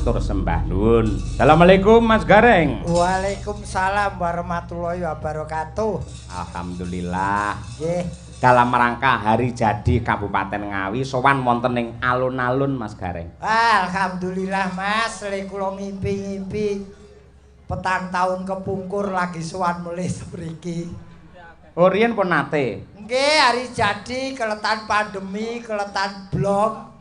matur sembah nuwun. Assalamualaikum Mas Gareng. Waalaikumsalam warahmatullahi wabarakatuh. Alhamdulillah. Nggih. Dalam rangka hari jadi Kabupaten Ngawi sowan wonten ing alun-alun Mas Gareng. Alhamdulillah Mas, lek kula ngimpi-ngimpi petang tahun kepungkur lagi sowan mulih mriki. Oh riyen pun nate. Nggih, hari jadi keletan pandemi, keletan blong.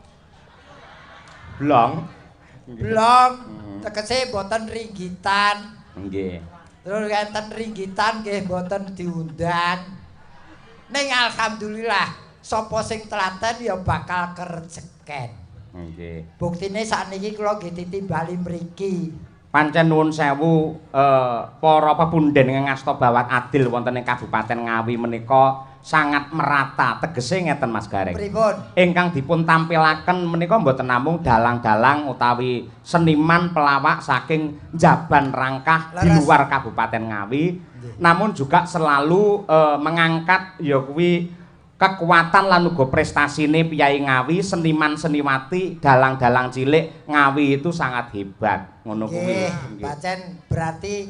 Blong. Blong tegese boten ringgitan. Nggih. Terus enten ringgitan nggih boten diundang. Ning alhamdulillah sapa sing telaten ya bakal kerejeken. Nggih. Buktine sakniki kula nggih titimbali mriki. Pancen nuwun sewu para pepunden ingkang ngasta bawat adil wonten ing Kabupaten Ngawi menika sangat merata. Tegese ngeten Mas Gareng. Pripun? Ingkang dipun tampilaken menika mboten namung dalang-dalang utawi seniman pelawak saking Jaban Rangkah di luar Kabupaten Ngawi, namun juga selalu mengangkat ya kuwi kekuatan lan uga prestasine piyai Ngawi, seniman-seniwati, dalang-dalang cilik Ngawi itu sangat hebat. Ngono kuwi. Pancen berarti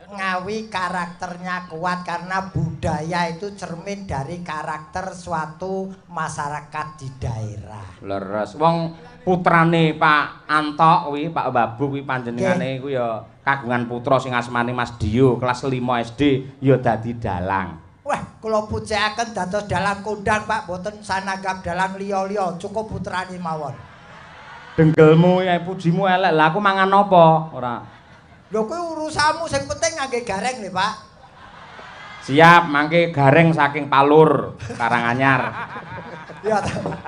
Ngawi karakternya kuat karena budaya itu cermin dari karakter suatu masyarakat di daerah. Leres. Wong putrane Pak Antok kuwi, Pak Babu kuwi panjenengane kuwi ya kagungan putra sing asmane Mas Dio, kelas 5 SD ya dadi dalang. Wah, kula pujiaken dados dalang kondang Pak, boten sanagap dalang liya-liya, cukup putrane mawon. Denggelmu ya pujimu elek. Lah aku mangan apa? Ora. Lho kuwi urusanmu sing penting ngangge gareng lho, Pak. Siap, mangke gareng saking Palur, Karanganyar. Ya,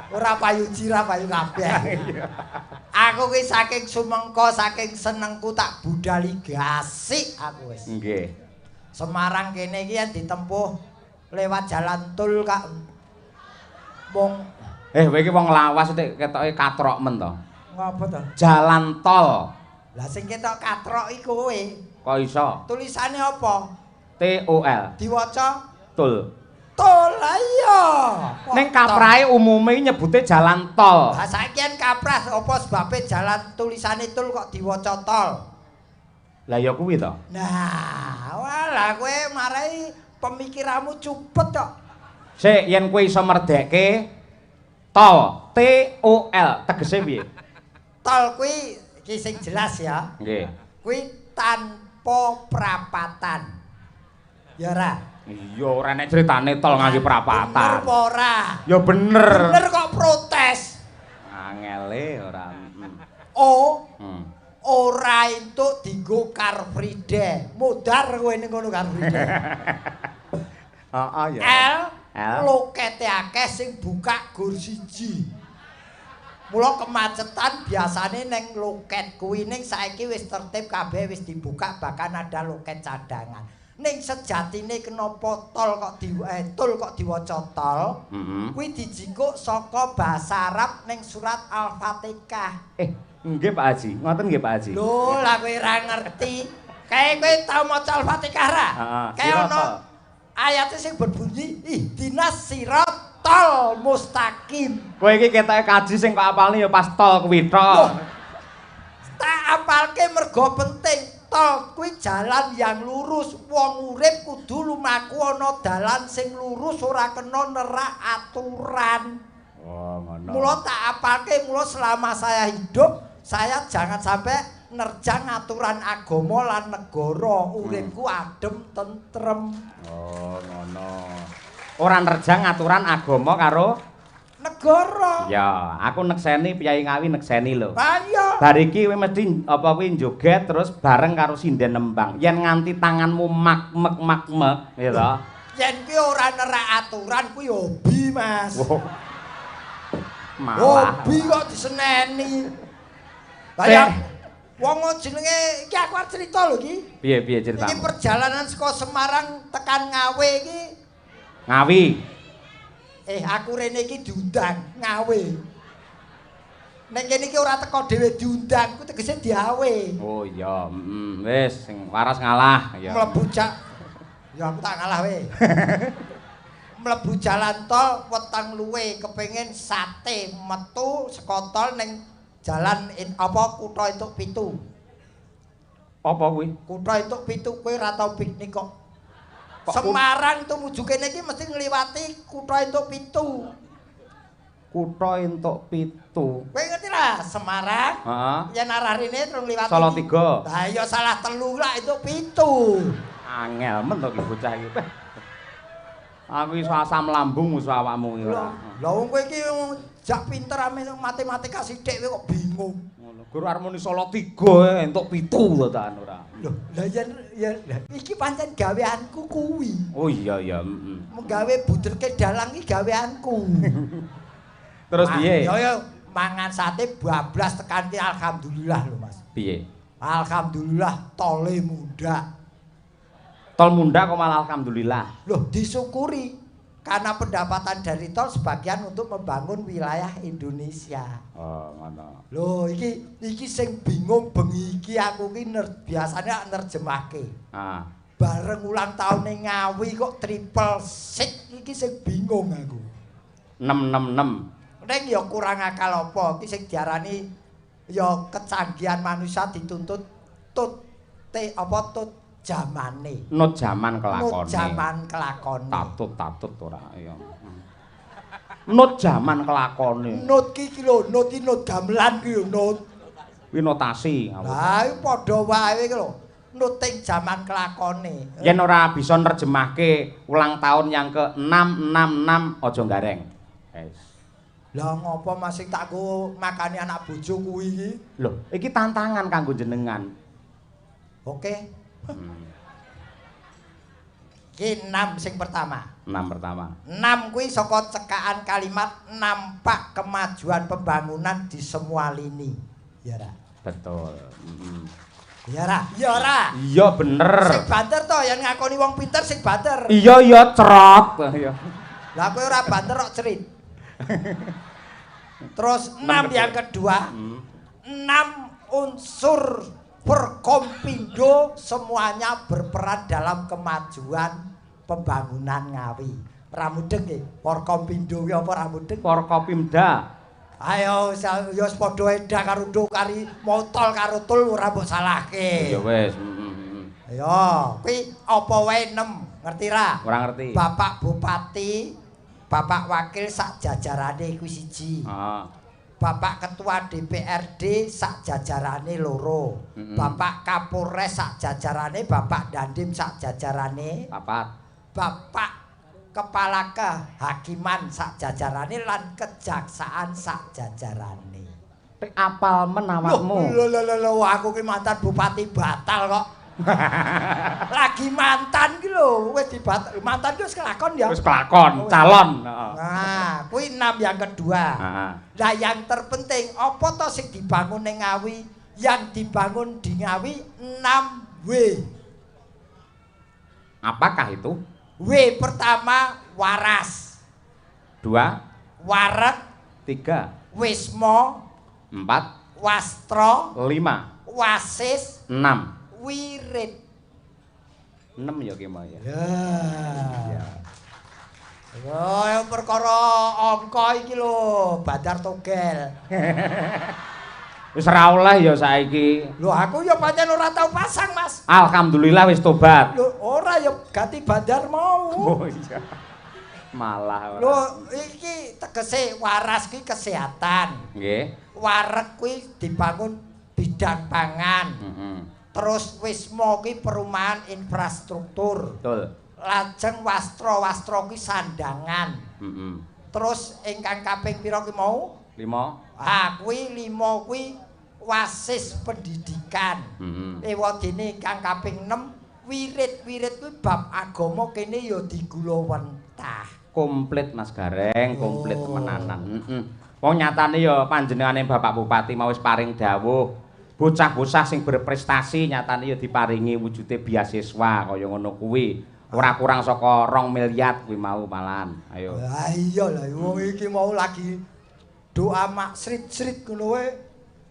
ora payu jira, payu kabeh. Aku kuwi saking sumengko, saking senengku tak budali gasik aku wis. Nggih. Semarang kene iki yen ditempuh lewat jalan tol Kak. Wong Kowe iki wong lawas ketoke katrok men to. ngapa to? Jalan tol. Lah sing ketok katrok iku kowe. Kok iso? Tulisane apa? TOL. Diwaca Tol. tol lah iya. Ning kaprahe umume nyebute jalan tol. Lah saiki yen kaprah apa sebabe jalan tulisane tol kok diwaca tol? Lah ya kuwi to. Nah, walah kowe marai pemikiranmu cupet kok. Sik yen kowe iso merdekke tol, TOL tegese piye? Tol kuwi iki sing jelas ya. Nggih. Kuwi tanpa prapatan. Ya ora? Iya ora nek critane tol ngangge Bener prapatan. apa ora? Ya bener. Bener kok protes. Angele ora. Oh, Hmm. ora entuk dienggo Car Free Day. Modar kowe ning ngono Car Free Day. Heeh ya. L lokete akeh sing buka gur siji. Mula kemacetan biasane ning loket kuwi ning saiki wis tertib kabeh wis dibuka bahkan ada loket cadangan. Ning sejatine kenapa tol kok diwaca tol? Kuwi dijikuk saka basa Arab ning surat Al-Fatihah. Nggih Pak Haji, ngoten nggih Pak Haji. Lho, lah kowe ora ngerti. Kae kowe tau maca Al-Fatihah ra? Kae ono ayate sing berbunyi ihdinas siratal mustaqim. Kowe iki ketoke kaji sing kok apalne ya pas tol kuwi tok. Tak apalke mergo penting. Tol kuwi jalan yang lurus. Wong urip kudu lumaku ana dalan sing lurus ora kena nerak aturan. Oh, ngono. Mula tak apalke, mula selama saya hidup saya jangan sampai nerjang aturan agama lan negara. Uripku adem tentrem. Oh, ngono. Ora nerjang aturan agama karo negara. ya, aku nekseni Piyai Ngawi nekseni lho. Ayo. Bar iki kowe mesti apa kuwi joget terus bareng karo sinden nembang. Yen nganti tanganmu mak-mek ya to. Yen kuwi ora nerak aturan kuwi hobi, Mas. Malah. Hobi kok diseneni. Lah wong jenenge iki aku arep crita lho iki. Piye ceritamu? Iki perjalanan saka Semarang tekan Ngawi iki. Ngawi. Aku rene iki diundang Ngawi. Nek kene iki ora teko dhewe diundang, ku tegese diawe. Oh iya, wis sing waras ngalah ya. Mlebu ya aku tak ngalah we. Mlebu jalan tol weteng luwe kepengin sate metu saka tol ning Jalan apa kutha entuk pitu. Apa kuwi? Kutha entuk pitu kowe ora tau piknik kok. Semarang tumuju kene iki mesti ngliwati kutha entuk pitu. Kutha entuk pitu. Kowe ngerti lah Semarang? Heeh. Yen arah rene terus ngliwati. Salatiga. Lah ya salah telu lah entuk pitu. Angel men to ki bocah iki. Aku iso asam lambung musuh awakmu iki ora. Lah wong kowe iki jak pinter ame matematika sithik kowe kok bingung. Ngono. Guru harmoni Salatiga entuk pitu to ta ora. Loh, lah yen iki pancen gaweanku kuwi. Oh iya iya, heeh. Menggawe buderke dalang iki gaweanku. Terus piye? Ya mangan sate bablas tekan ki alhamdulillah lho Mas. Piye? Alhamdulillah tole mundak. Tol mundak kok malah alhamdulillah. Loh, disyukuri karena pendapatan dari tol sebagian untuk membangun wilayah Indonesia. Oh, ngono. Loh, iki sing bingung bengi iki aku ki biasanya nerjemahke. Ah. Bareng ulang tahun Ngawi kok triple six iki sing bingung aku. 666. Ning ya kurang akal apa iki sing diarani ya kecanggihan manusia dituntut tut jamane. Nut jaman kelakone. Nut jaman kelakone. Tatut ora ya. Nut jaman kelakone. Nut ki lho, nut gamelan ki lho, nut. Kuwi notasi. Lah iki padha wae ki lho. Nut ing jaman kelakone. Yen ora bisa nerjemahke ulang tahun yang ke-666 aja gareng. Wes. Lah ngopo masih tak go makani anak bojo kuwi iki? Lho, iki tantangan kanggo jenengan. Oke. Ki 6 sing pertama. 6 pertama. 6 kuwi saka cekakan kalimat nampak kemajuan pembangunan di semua lini. Ya ra? Betul. Ya ra? Ya ra? Iya bener. Sing banter to yen ngakoni wong pinter sing banter. Iya cerot. Iya. Lah kowe ora banter kok cerit. Terus 6 yang kedua. 6 unsur Forkopindo semuanya berperan dalam kemajuan pembangunan Ngawi. Ramudeng nggih, Forkopindo ki apa ramudeng? Forkopimda. Ayo ya padha edah karo ndo kari motol karo tul ora mbok salahke. Ya wis, Ayo, kuwi apa wae 6, ngerti ra? Ora ngerti. Bapak Bupati, Bapak Wakil sak jajarane kuwi siji. Heeh. Bapak Ketua DPRD sak jajarane loro. Bapak Kapolres sak jajarane, Bapak Dandim sak jajarane, Bapak Kepala Kehakiman sak jajarane lan Kejaksaan sak jajarane. Pek apal men awakmu. Lho aku ki mantan bupati batal kok. Lagi mantan ki lho, wis dibatal. Mantan ki wis kelakon ya. Wis kelakon, calon. Nah, kuwi 6 yang kedua. Lah yang terpenting apa to sing dibangun ning Ngawi? Yang dibangun di Ngawi 6W. Apakah itu? W pertama waras. 2, Wareg. 3, Wisma. 4, Wastro. 5, Wasis. 6. Wirid. 6 ya ki mau ya. Ya. Yang perkara angka iki lho, Badar Togel. Wis ora oleh ya saiki. Lho aku ya pancen ora tau pasang, Mas. Alhamdulillah wis tobat. Lho ora ya ganti Badar mau. Oh iya. Malah ora. Lho iki tegese waras ki kesehatan. Nggih. Wareg kuwi dibangun bidang pangan. Terus wisma ki perumahan infrastruktur. Betul. Lajeng wastro kuwi sandangan. Terus ingkang kaping pira ki mau? 5. Ah, kuwi 5 kuwi wasis pendidikan. Ewadene ingkang kaping 6 wirid kuwi bab agama kene ya digulawentah. Komplit Mas Gareng, komplit temenanan. Wong nyatane ya panjenengane Bapak Bupati mau wis paring dawuh. Bocah-bocah sing berprestasi nyatane ya diparingi wujude beasiswa kaya ngono kuwi. Ora kurang saka 2 miliar kuwi mau malahan. Ayo. Lah iya lah wong iki mau lagi doa maksrit-srit ngono wae.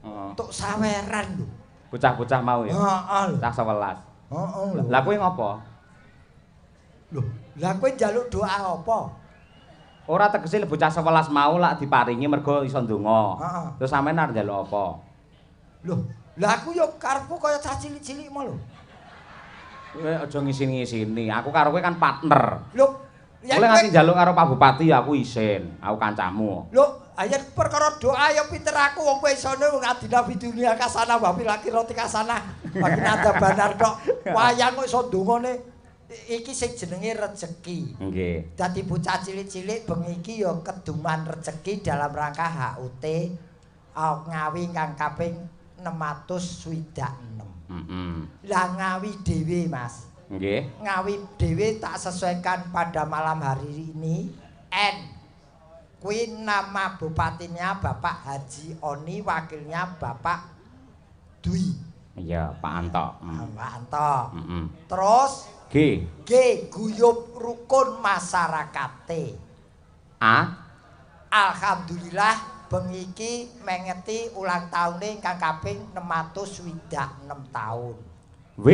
Untuk saweran lho. Bocah-bocah mau ya. Heeh. Cah 11. Heeh. Lah kuwi ngopo? Lho, lah kowe njaluk doa apa? Ora tegese bocah 11 mau lak diparingi mergo iso ndonga. Heeh. Terus sampean arep njaluk apa? Loh, lah aku yo karepku kaya cah cilik-cilik mau lho. Kowe aja ngisin-ngisini. Aku karo kowe kan partner. Loh, ya Boleh ngasih njaluk karo Pak Bupati ya aku isin. Aku kancamu. Loh, ayen perkara doa ya pinter aku wong kowe isone ngadina dunia kasana wa fil akhirati kasana. Bagi nada banar tok. Wayang kok iso ndongane iki sing jenenge rejeki. Nggih. Dadi bocah cilik-cilik bengi iki ya keduman rejeki dalam rangka HUT Ngawi kang kaping 626. Lah Ngawi dhewe, Mas. Nggih. Ngawi dhewe tak sesuaikan pada malam hari ini. Kuwi nama bupatinya Bapak Haji Oni, wakilnya Bapak Dwi. Iya, Pak Anto. Pak Anto. Terus G. guyub rukun masyarakate. A. Alhamdulillah bengi iki mengeti ulang taune kang kaping 606 tahun. W.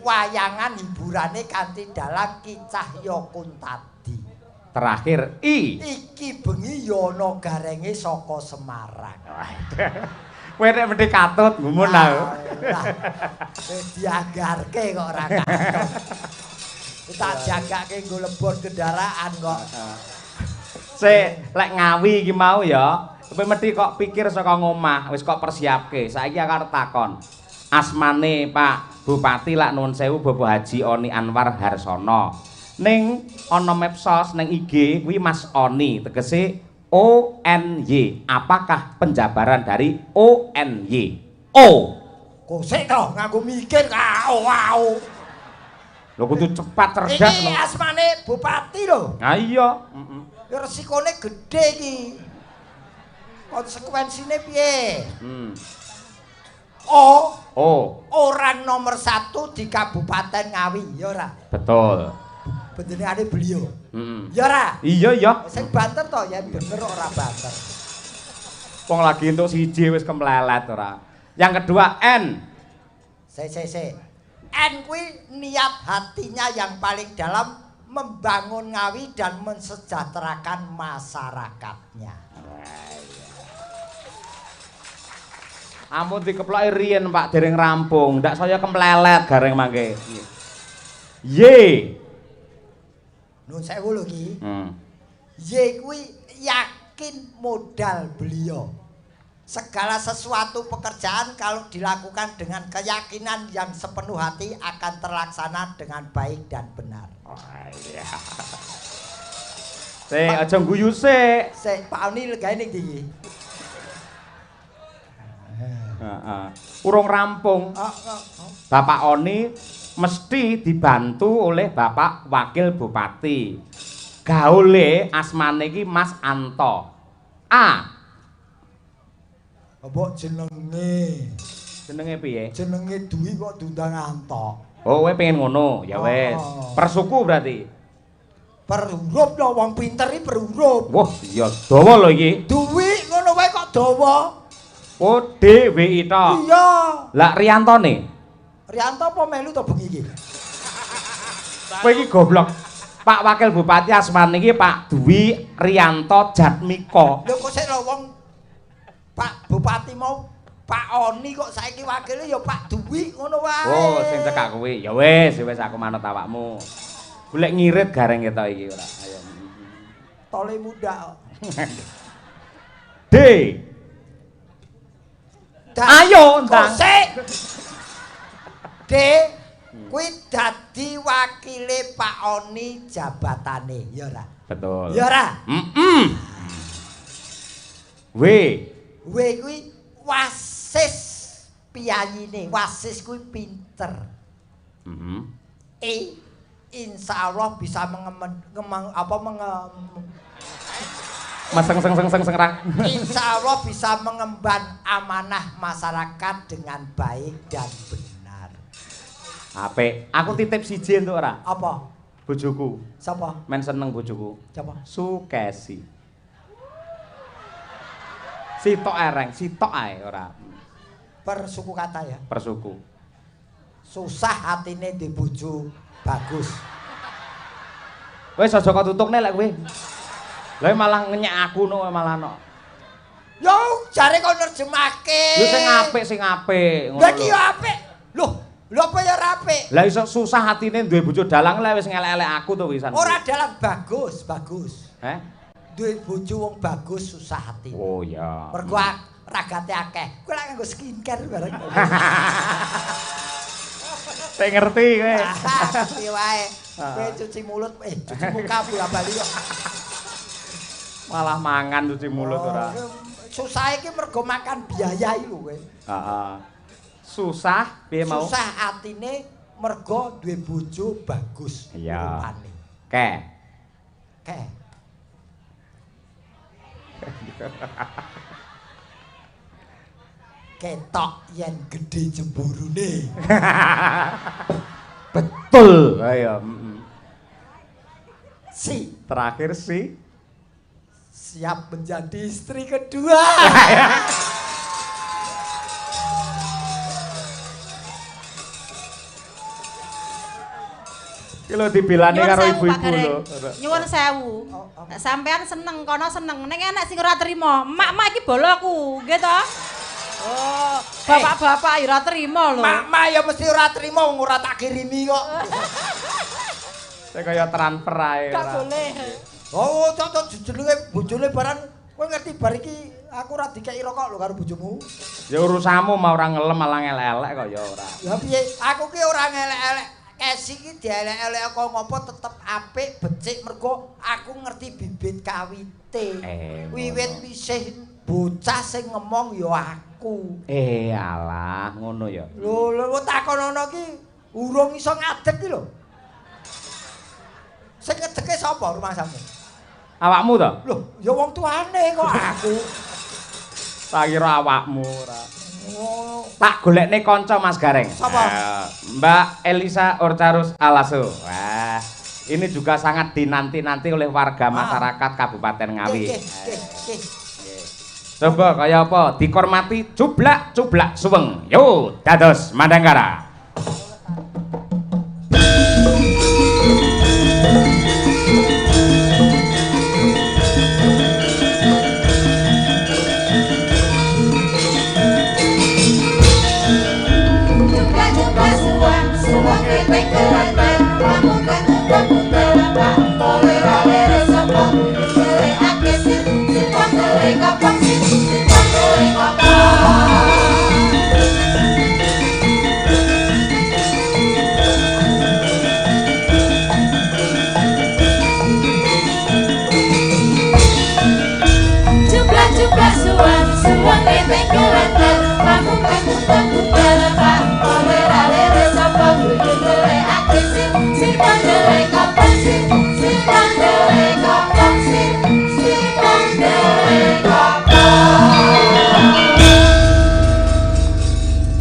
Wayangan hiburane kanthi dalang Ki Cahya Kuntadi. Terakhir I. Iki bengi ya ana garenge saka Semarang. Kowe nek mesti katut gumun aku. Wis dianggarke kok ora katut. Tak jagake nggo lebon kendaraan kok. Sik, lek Ngawi iki mau ya, kowe mesti kok pikir saka ngomah, wis kok persiapke. Saiki aku arep takon. Asmane Pak Bupati lak nuwun sewu Bapak Haji Oni Anwar Harsono. Ning ana medsos ning IG kuwi Mas Oni, tegese ONY. Apakah penjabaran dari ONY? O. Kok sik to nganggo mikir wow. Lho kudu cepat cerdas Iki asmane bupati lho. Ha iya, Ya resikone gedhe iki. Konsekuensine piye? Orang nomor 1 di Kabupaten Ngawi, ya ora? Betul. Benjenengane beliau. Ya ora? Iya. Sing banter to ya bener ora banter. Wong lagi entuk siji wis kemlelet ora. Yang kedua N. N kuwi niat hatinya yang paling dalam membangun Ngawi dan mensejahterakan masyarakatnya. Ampun dikeploki riyen Pak dereng rampung, ndak saya kemlelet gareng mangke. Y. Nun sewu lho iki. Y kuwi yakin modal beliau. Segala sesuatu pekerjaan kalau dilakukan dengan keyakinan yang sepenuh hati akan terlaksana dengan baik dan benar. Oh iya. Sik aja guyu sik. Sik Pak Oni legane ning ndi? Heeh. Urung rampung. Bapak Oni mesti dibantu oleh Bapak Wakil Bupati. Gaule asmane iki Mas Anto. A. Apa jenenge? Jenenge piye? Jenenge Dwi kok diundang Anto. Oh, kowe pengen ngono. Ya wis. Persuku berarti. Perhuruf lho wong pinter iki perhuruf. Wah, iya dawa lho iki. Dwi ngono wae kok dawa. Oh, D W I to. Iya. Lah Riyantone. Rianto apa melu to bengi iki? Kowe iki goblok. Pak Wakil Bupati asmane iki Pak Dwi Rianto Jatmiko. Lho kok sik lho wong Pak Bupati mau Pak Oni kok saiki wakile ya Pak Dwi ngono wae. Oh, sing cekak kowe. Ya wis aku manut awakmu. Golek ngirit gareng kita iki ora. Ayo. Tole muda. D. Ayo, Ndang. Sik. D kuwi dadi wakile Pak Oni jabatane, ya ora? Betul. Ya ora? W. W kuwi wasis piyayine, wasis kuwi pinter. E insyaallah bisa insyaallah bisa mengemban amanah masyarakat dengan baik dan benar. Apik. Aku titip siji entuk ora? Apa? Bojoku. Sapa? Men seneng bojoku. Sapa? Sukesi. Sitok ereng, sitok ae ora. Persuku kata ya. Persuku. Susah hatine di bojo bagus. Wis aja kok tutukne lek kowe. Lah malah ngenyek aku no malah no. Yo jare kok nerjemahke. Yo sing apik ngono. Lah iki yo apik. Lho apa ya ora apik? Lah iso susah hatine duwe bojo dalang lah wis ngelek-elek aku to wisan. Ora dalang bagus. Duwe bojo wong bagus susah hati. Oh ya. Mergo ragate akeh. Kowe lak nganggo skincare bareng. Saya ngerti kowe. Ngerti wae. Kowe cuci mulut, cuci muka bola-bali kok. Malah mangan cuci mulut ora. Susah iki mergo makan biaya iki lho kowe. Heeh. Susah piye mau? Susah atine mergo duwe bojo bagus. Iya. Ke. Ketok yen gede jemburune. Betul. Ayo. Si terakhir si siap menjadi istri kedua. Kalau dibilani karo ibu-ibu lho. Nyuwun sewu. Sampean seneng kono seneng. Ning enek sing ora trima. Mak-mak iki bolo aku, nggih to? Oh, bapak-bapak ora trima lho. Mak-mak ya mesti ora trima wong ora tak kirimi kok. Saya kaya transfer ae. Gak boleh. Oh, cocok jenenge bojone barang kowe ngerti bar iki aku ora dikeki rokok lho karo bojomu. Ya urusanmu mau ora ngelem malah ngelek-elek kok ya ora. Ya piye? Aku ki ora ngelek-elek. Esi ki dielek-elek kok ngopo tetep apik becik mergo aku ngerti bibit kawite. Wiwit isih bocah sing ngomong ya aku. Alah, ngono ya. Lho takonono ki urung iso ngadeg ki lho. Sing ngedeke sapa rumahmu? Awakmu to? Loh, ya wong tuane kok aku. Tak kira awakmu ora. Oh, tak golekne kanca Mas Gareng. Sapa? Mbak Elisa Orcarus Alaso. Wah, ini juga sangat dinanti-nanti oleh warga masyarakat Kabupaten Ngawi. Coba kaya apa? Dikormati cublak-cublak suweng. Yo, dados Mandanggara.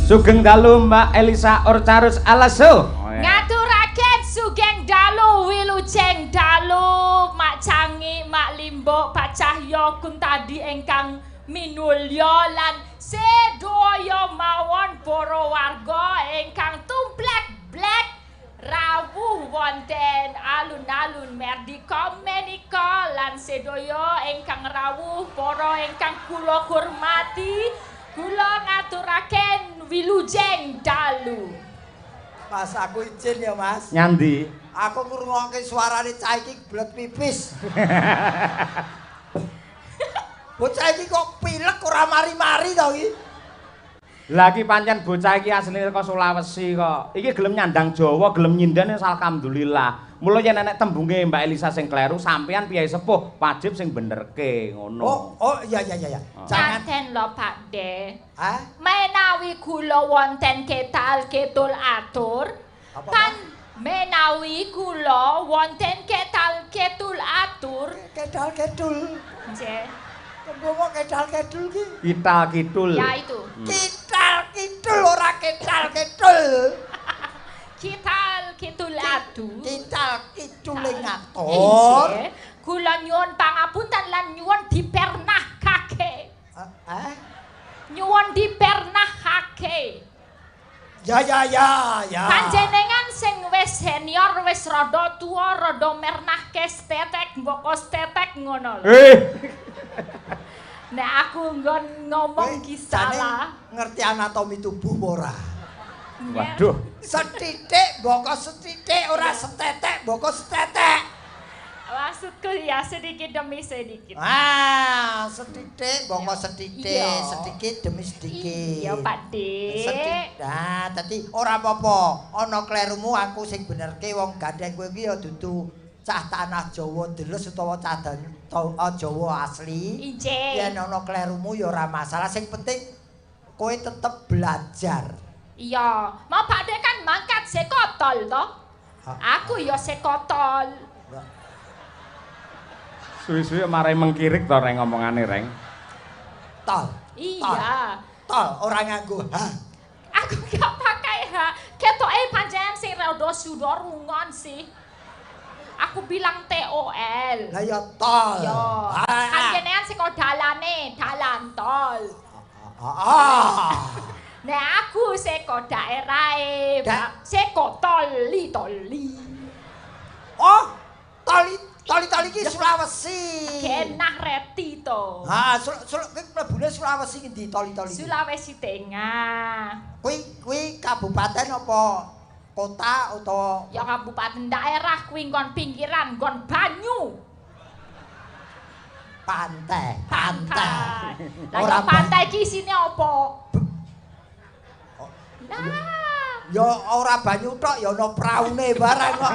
Sugeng dalu Mbak Elisa Orcarus Alaso. Ngaturaken sugeng dalu wilujeng dalu Mak Cangi, Mak Limbo, Pak Cahyo Kuntadi ingkang minulya lan sedaya mawon para warga ingkang tumplek-blek rawuh wonten alun-alun Merdeka menika lan sedaya ingkang rawuh para ingkang kula hormati. Kula ngaturaken wilujeng dalu. Mas aku izin ya Mas. Nyandi. Aku ngrungokke suarane cah iki blek pipis. Bocah iki kok pilek ora mari-mari to iki. Lah iki pancen bocah iki asline saka Sulawesi kok. Iki gelem nyandang Jawa, gelem nyindan alhamdulillah. Mula yen enek tembunge Mbak Elisa sing kleru, sampean piyai sepuh wajib sing benerke ngono. Oh iya. Jangan lho Pak De. Hah? Menawi kula wonten ketal-ketul atur, kan menawi kula wonten ketal-ketul atur, Kedal-kedul. nggih. Tembung kedal-kedul ki. Kital-kidul. Ya itu. Kital-kidul ora kedal-kedul. Kital-kidul adu. Kital-kidul ngatur. Nggih. Kula nyuwun pangapunten lan nyuwun dipernahkake. Nyuwun dipernahkake. Ya. Panjenengan sing wis wis senior, wis rada tuwa, rada mernahke stetek, mboko stetek ngono lho. Nek aku nggon ngomong ki salah. Ngerti anatomi tubuh ora? Waduh. Setitik, mboko setitik, ora setetek, mboko setetek. Maksudku ya sedikit demi sedikit. Setitik, mboko setitik, sedikit demi sedikit. Iya, Pak Dik. Nah, dadi ora apa-apa. Ana klerumu aku sing benerke wong gandeng kowe iki ya dudu cah tanah Jawa delus utawa cah Jawa asli. Injih. Yen ana klerumu ya ora masalah. Sing penting kowe tetep belajar. Iya, mau Pak Dik kan mangkat sekotol to. Aku ya sekotol. Suwi-suwi marai mengkirik to reng ngomongane reng. Tol. Iya. Tol ora nganggo ha. Aku gak pakai H. Ketoke pancen sing rada suda rungon sih. Aku bilang TOL. Lah ya tol. Yo. Kan kenean saka dalane, dalan tol. Nek aku saka daerahe, saka toli. Oh, toli iki Sulawesi. Genah reti to. Mlebune Sulawesi ngendi toli-toli? Sulawesi Tengah. Kuwi kabupaten apa kota utawa Ya kabupaten daerah kuwi nggon pinggiran, nggon banyu. pantai. Lah ya pantai iki isine apa? Nah, ya ora banyu tok ya ana praune barang kok.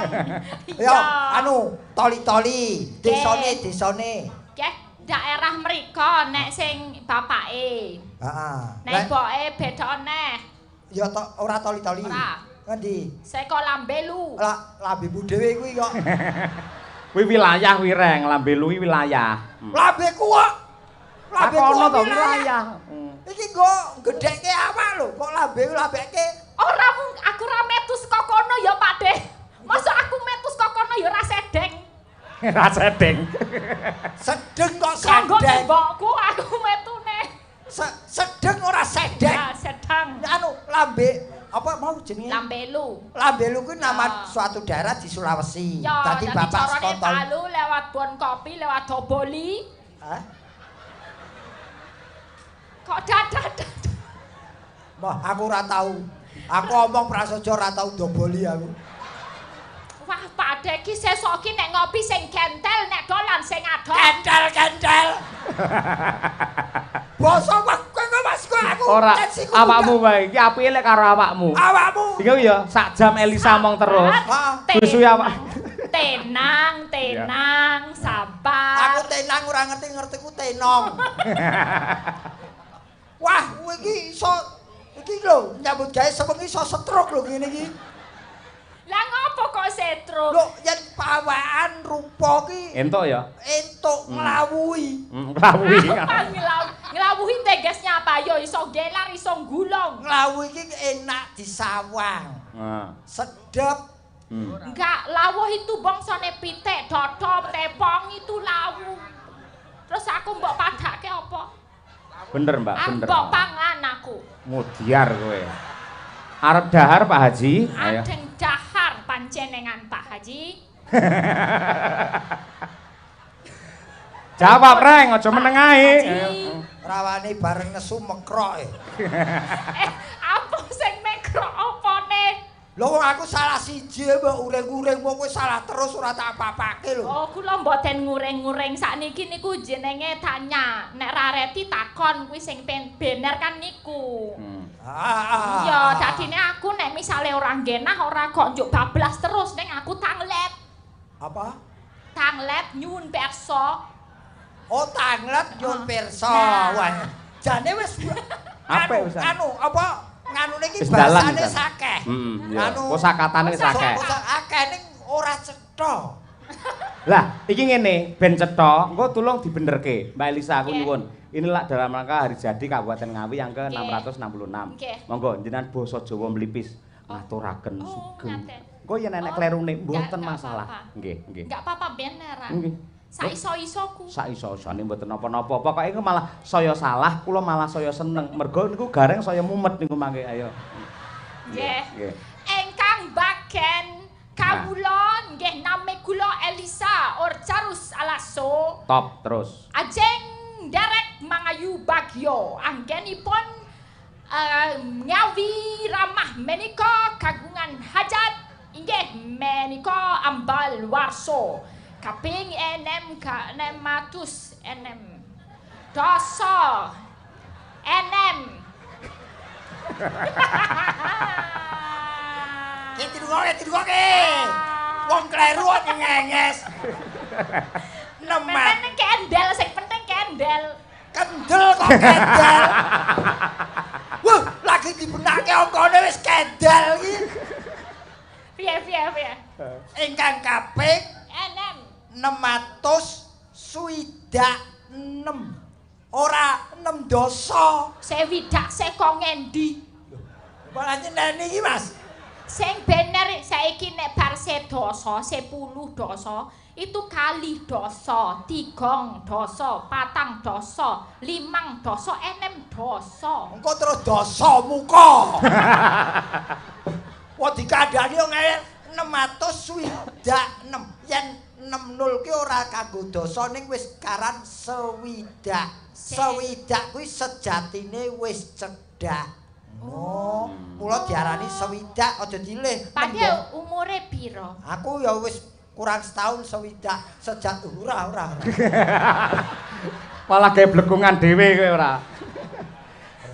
Ya anu toli-toli, desane. Keh daerah mriko nek sing bapake. Heeh. Nek boke beda neh. Ya ora toli-toli. Ora. Ngendi? Seko Lambelu. Lah lambemu dhewe kuwi kok. Kuwi wilayah wireng, Lambelu kuwi wilayah. Lambeku kok. Lambeku Ono to wilayah. Iki nggo gedhekke awak lho, kok lambeke. Ora aku ora metu saka kono ya, Pak Deh. Masa aku metu saka kono ya ora sedeng. Ra sedeng. Sedeng kok Kanggo sedeng. tembokku aku metune. Sedeng ora sedeng. Ya, sedang. Anu lambe apa mau jenenge? Lambelu. Lambelu kuwi nama suatu daerah di Sulawesi. Ya, Dadi jadi bapak carane sekontol. Palu lewat Bon Kopi, lewat Doboli. Hah? Kok dadak. Wah, aku ora tahu. Aku omong prasaja ora tahu doboli aku. Wah, Pak Dek ki sesuk ki nek ngopi sing gentel, nek dolan sing adol. Kentel. Basa kowe Mas aku. Ora awakmu wae iki apike lek karo awakmu. Awakmu. Iki ya sak jam Elisa mong terus. Suwi awak. Tenang, sabar. Aku tenang ora ngerti-ngertiku tenong. Wah, kowe iki iso iki lho nyambut gawe sewengi iso stroke lho ngene iki. Lah ngopo kok setro? Lho, yen pawakan rupa ki Entuk ya. entuk nglawuhi. Nglawuhi. Nglawuhi tegesnya apa? Yo iso gelar, iso gulung. Nglawuhi iki enak disawang. Sedep. Enggak, lawuh itu bangsane pitik, dodol, tepong itu lawuh. Terus aku mbok padake apa? Bener, Mbak, bener. Mbok pangan aku. Mudiar kowe. Arep dahar Pak Haji? Ayo. Adeng dahar panjenengan Pak Haji. Jawab reng, aja meneng ae. Rawane bareng nesu mekroke. Apa sing mekrok opone? Lho wong aku salah siji mbok uring-uring wong kowe salah terus ora tak apa-apake lho. Oh, kula mboten nguring-nguring sakniki niku jenenge tanya. Nek rareti takon kuwi sing bener kan niku. Iya, dadine aku nek misale ora genah ora kok njuk bablas terus ning aku tanglet. Apa? Tanglet nyuwun pirsa. Oh, tanglet nyuwun pirsa. Wah, jane wis anu apa nganune iki bahasane sakeh. Anu kosakatane sakeh. Akeh ning ora cetha. Lah, iki ngene, ben cetha, engko tulung dibenerke. Mbak Elisa aku nyuwun. Inilah dalam rangka hari jadi Kabupaten Ngawi yang ke-666. Monggo jenengan basa Jawa mlipis ngaturaken sugeng. Engko yen enek klerune mboten masalah. Nggih, nggih. Enggak apa-apa beneran. Nggih. Saiso-isoku. Saiso-isone mboten napa-napa. Pokoke iku malah saya salah, kula malah saya seneng. Mergo niku gareng saya mumet niku mangke. Ayo. Nggih. Ingkang bagen Kawula nggih nami kula Elisa Orcarus Alaso. Top terus. Ajeng nderek mangayu bagyo anggenipun ngawi ramah menika kagungan hajat inggih menika ambal warso kaping enem ka 600 enem doso enem Tidugoke. Wong kleru nyenges. Nemat. Penting kendel sing penting kendel. Kendel kok kendel. Wah, lagi dibenake angkane wis kendel iki. Piye. Ingkang kaping Enem 666. Ora 6 dosa. sewidak saka ngendi? Malah nyeneni iki, Mas. Sing bener saiki nek bar sedoso 10 dosa itu kali dosa, 3 dosa, 4 dosa, 5 dosa, 6 dosa. Engko terus dosa muka. Wong dikandani ngene 666. Yen 60 ki ora kanggo dosa ning wis karan sewidak. Sewidak kuwi sejatine wis cedhak. Oh, mula diarani sewidak aja dilih. Padahal umure piro? Aku ya wis kurang setahun sewidak sejak ora. Malah gawe blegungan dhewe kowe ora.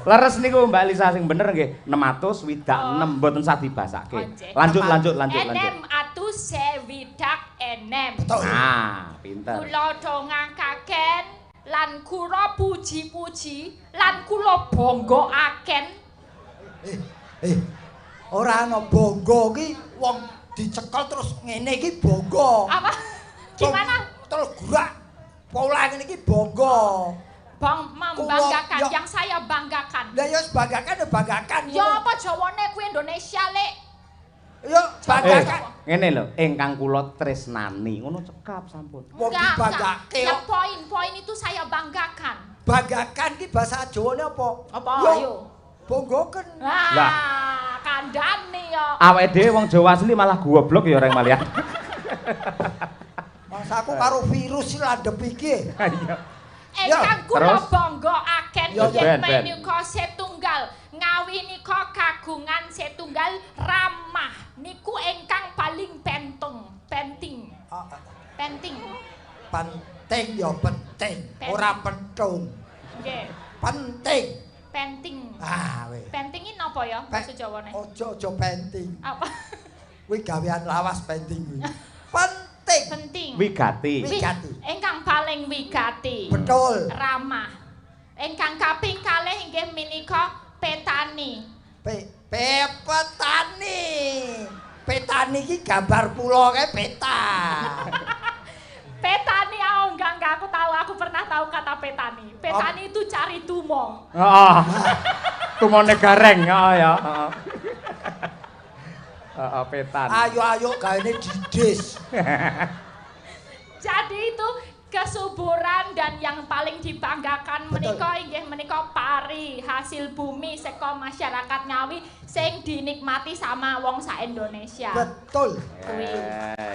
Leres niku Mbak Lisa sing bener nggih 600 mboten usah dibasake. Lanjut. Enem atus sewidak enem. Nah, pinter. Kula dongakaken lan kula puji-puji lan kula bangga-aken. Ora ana bangga ki wong dicekel terus ngene iki bangga. Apa? Gimana? Terus gerak pola ngene iki bangga. Membanggakan yang saya banggakan. Lah ya banggakan ya banggakan. Ya apa Jawane kuwi Indonesia lek. Ya banggakan. Ngene lho, ingkang kula tresnani. Ngono cekap sampun. Wong dibanggake. Ya poin itu saya banggakan. Banggakan ki bahasa Jawane apa? Apa ayo? Banggaken. Lah, kandhane ya. Awake dhewe wong Jawa asli malah goblok ya orang Malian. Mangsaku karo virus iki landhep iki. Ingkang kula bangga-aken Ya, yen ben. menika setunggal ngawi nika kagungan setunggal ramah niku ingkang paling penting. Penting. Penting ya penting, ora pentung. Nggih. Penting. Penting. Weh. Penting ini apa ya bahasa Jawane? Ojo penting. Apa? Kuwi gawean lawas penting kuwi. Penting. Wigati. Ingkang paling wigati. Betul. Ramah. Ingkang kaping kalih inggih menika petani. Petani. Petani iki gambar pulo kae peta. Petani enggak aku pernah tahu kata petani. Petani itu cari tumo. Heeh. Tumone gareng, ya. Petani. Ayo gaene didis. Jadi itu kesuburan dan yang paling dibanggakan menika inggih menika pari hasil bumi saka masyarakat Ngawi sing dinikmati sama wong sak Indonesia. Betul. Kuwi.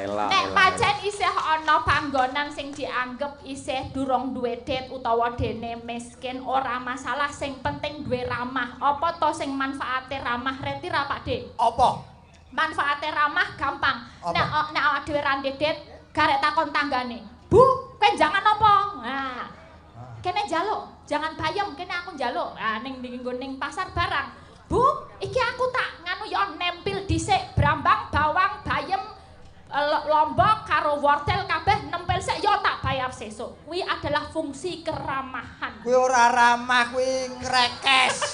Nek pancen isih ana panggonan sing dianggep isih durung duwe det utawa dene miskin ora masalah sing penting duwe ramah. Apa to sing manfaate ramah reti ra Pak Dik? Apa? Manfaate ramah gampang. Nek awak dhewe ra det garek takon tanggane. Bu, kowe jangan apa? Nah. Kene njaluk, jangan bayem, kene aku njaluk. Ah ning pasar barang. Bu, iki aku tak nganu ya nempil dhisik brambang, bawang, bayem, lombok karo wortel kabeh nempel sik ya tak bayar sesuk. Kuwi adalah fungsi keramahan. Kuwi ora ramah, kuwi ngrekes.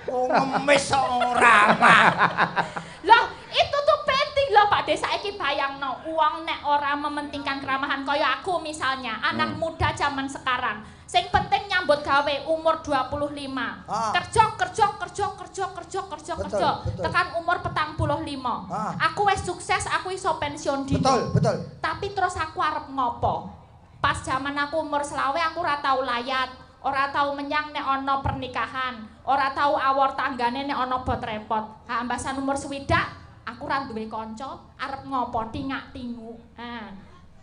Ngemis ora ramah. Loh, itu tuh penting loh Pak Desa iki bayangno uang nek ora mementingkan keramahan kaya aku misalnya anak muda zaman sekarang sing penting nyambut gawe umur 25 kerja tekan umur 45 aku wis sukses aku iso pensiun dini betul tapi terus aku arep ngopo pas zaman aku umur selawe aku ora tau layat ora tau menyang nek ana pernikahan ora tau awor tanggane nek ana bot repot ambasan umur 60 aku ra duwe kanca arep ngopo tingak tingu.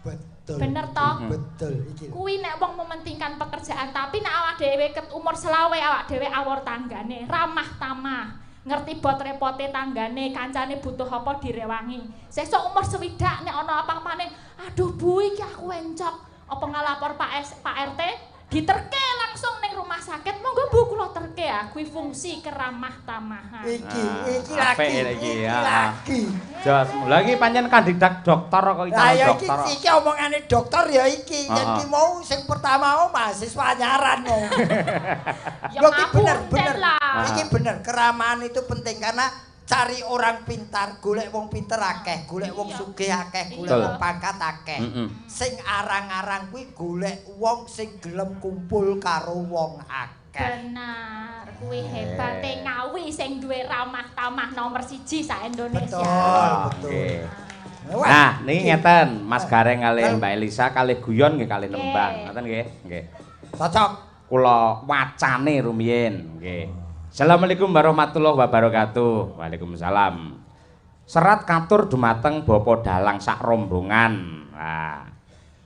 Betul. Bener toh? Betul iki. Kuwi nek wong mementingkan pekerjaan, tapi nek awak dhewe ket umur selawe awak dhewe awor tanggane, ramah tamah. Ngerti bot repote tanggane, kancane butuh apa direwangi. Sesuk umur 60 nek ana apa-apane, aduh Bu iki aku encok. Apa ngalapor Pak RT? Diterke langsung ning rumah sakit. Monggo Bu kula terke ya, kuwi fungsi keramah tamahan. Iki lagi. Jos, lagi pancen kandidat dokter kok calon dokter. Iki omongane dokter ya iki. Yen ki mau sing pertama mau mahasiswa anyaran mau. Ya bener. lah. Iki bener, keramahan itu penting karena cari orang pintar, golek wong pinter akeh, golek wong sugih akeh, golek wong pangkat akeh. Sing arang-arang kuwi golek wong sing gelem kumpul karo wong akeh. Benar, kuwi hebate Ngawi sing duwe ramah tamah nomor 1 sak Indonesia. Betul. Nah, niki ngeten, Mas Gareng kalih Mbak Elisa kalih guyon nggih kalih nembang. Ngoten nggih? Nggih. Cocok. Kula wacane rumiyin, nggih. Assalamualaikum warahmatullahi wabarakatuh. Waalaikumsalam. Serat katur dumateng Bapak Dalang sak rombongan. Nah,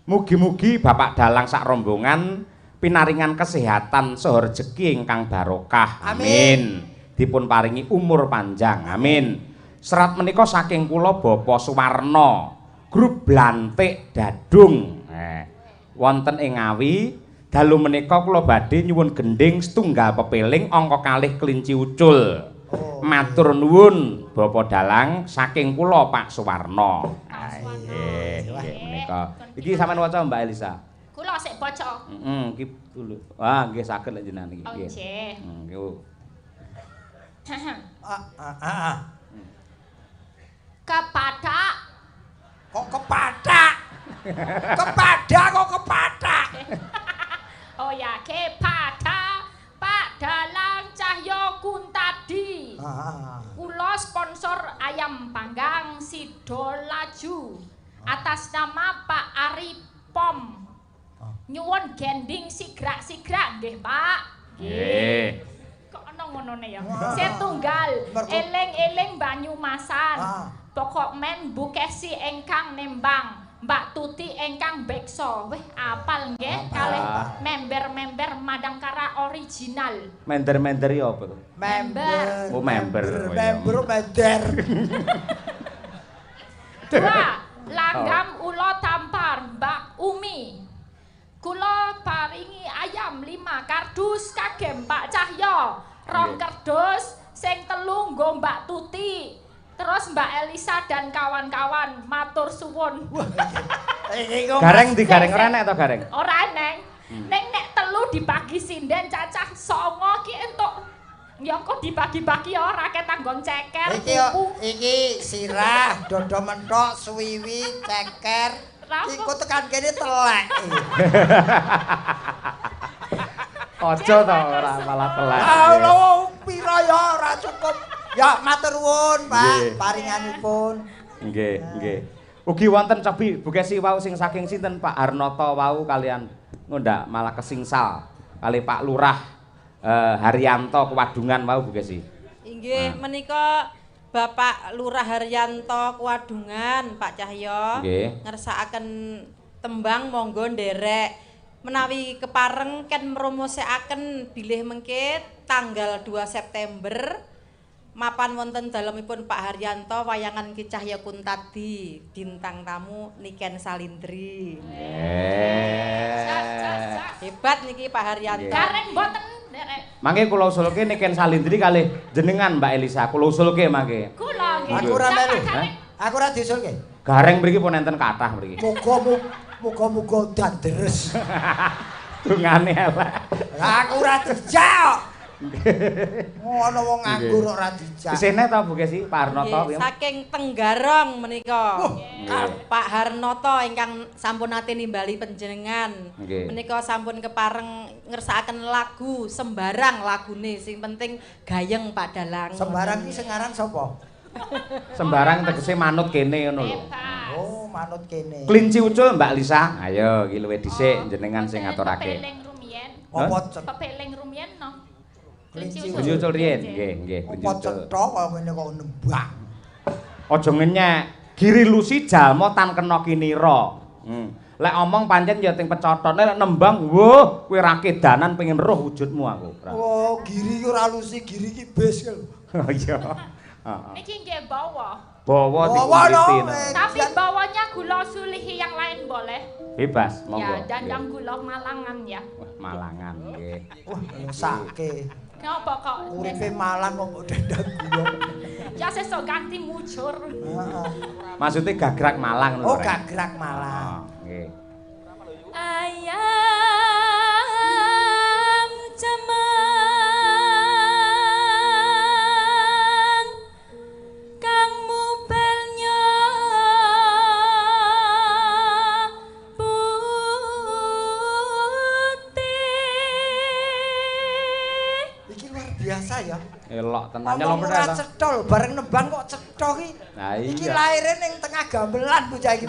mugi-mugi Bapak Dalang sak rombongan pinaringan kesehatan saha rejeki ingkang barokah. Amin. Dipun paringi umur panjang. Amin. Serat menika saking kula Bapak Suwarna, grup Blantik Dadung. Wonten ing Ngawi. Dalu menika kula badhe nyuwun gending setunggal pepeling angka kalih kelinci ucul. Matur nuwun Bapak Dalang saking kula Pak Suwarna. Nggih, menika. Iki sampean waca Mbak Elisa. Kula sik baca. Iki dulu. Wah, nggih saged lek jenengan iki. Nggih. Nggih. Kepada kok kepada kok kepada. Oh ya, kepada Pak Dalang Cahyo Kuntadi. Kula sponsor ayam panggang Sidolaju atas nama Pak Ari Pom. Nyuwun gending sigrak-sigrak nggih, Pak. Nggih. Kok ana ngonone ya. Setunggal eling-eling Banyumasan. Pokok men Bu Kesi engkang nembang. Mbak Tuti engkang bekso, weh apal nggih kalih member-member Madangkara original. Member ya apa tuh? Member. Oh member. Dua, langgam ulo tampar Mbak Umi. Kula paringi ayam 5 kardus kagem Pak Cahyo. 2 kardus sing 3 nggo Mbak Tuti. Terus Mbak Elisa dan kawan-kawan matur suwun. Gareng di gareng ora nek to gareng? Ora neng. Neng nek 3 dibagi sinden cacah 9 ki entuk. Ya kok dibagi-bagi ora ketanggon ceker. Iki sirah, dodo menthok, suwiwi, ceker. Iku tekan kene telek. Aja to ora malah telek. Lho pira ya ora cukup. Ya matur nuwun, Pak, paringanipun. Nggih, nggih. Ugi wonten cobi bukesi wau sing saking sinten Pak Harnoto wau kalian ngondak malah kesingsal kali Pak Lurah Haryanto Kewadungan wau bukesi. Inggih, menika Bapak Lurah Haryanto Kewadungan, Pak Cahyo. Nggih. Ngersakaken tembang monggo nderek. Menawi kepareng ken mromosekaken bilih mengke tanggal 2 September mapan wonten dalemipun Pak Haryanto wayangan Ki Cahya Kuntadi bintang tamu Niken Salindri. Hebat niki Pak Haryanto. Gareng mboten nderek. Mangke kula usulke Niken Salindri kalih jenengan Mbak Elisa. Kula usulke mangke. Kula nggih. Aku ora melu. Aku ora diusulke. Gareng mriki pun enten kathah mriki. Muga-muga dandres. Dungane elek. Aku ora dijak. Ngono wong nganggur ora dijak. Isine ta Bu Kesi Pak Harnoto? Saking Tenggarong menika. Pak Harnoto ingkang sampun nate nimbali panjenengan. Menika sampun kepareng ngersakaken lagu sembarang lagune sing penting gayeng Pak Dalang. Sembarang iki sing aran sapa? Sembarang tegese manut kene ngono lho. Oh, manut kene. Kelinci ucul Mbak Lisa. Ayo iki luwih dhisik jenengan sing ngaturake. Pepeling rumiyin. Apa Pepeling rumiyin no. Kelinci ucul riyen, nggih, nggih, kelinci Apa ucul. cetha kaya ngene kok nembang. Aja ngenyek. Giri lusi jalma tan kena kinira. Lek omong pancen ya ting pecotone lek nembang, woh, kowe ra kedanan pengen roh wujudmu aku. Oh, giri ora lusi, giri iki bis lho. Iya. Niki nggih bawa. Bawa Tapi bawanya gula sulihi yang lain boleh. Bebas, monggo. Ya, dandang gula Malangan ya. Wah, Malangan nggih. Wah, sake. Ngapa kok? Uripe Malang kok dandang gula. Ya sesuk ganti mujur. Maksudnya gagrak Malang Oh, gagrak Malang. Nggih. Ayam cemang kang mubelnya putih. Iki luar biasa ya. Elok tenan Ngomong ora cetol, bareng nembang kok cetho iki. Nah, iya. Iki laire ning tengah gamelan bocah iki.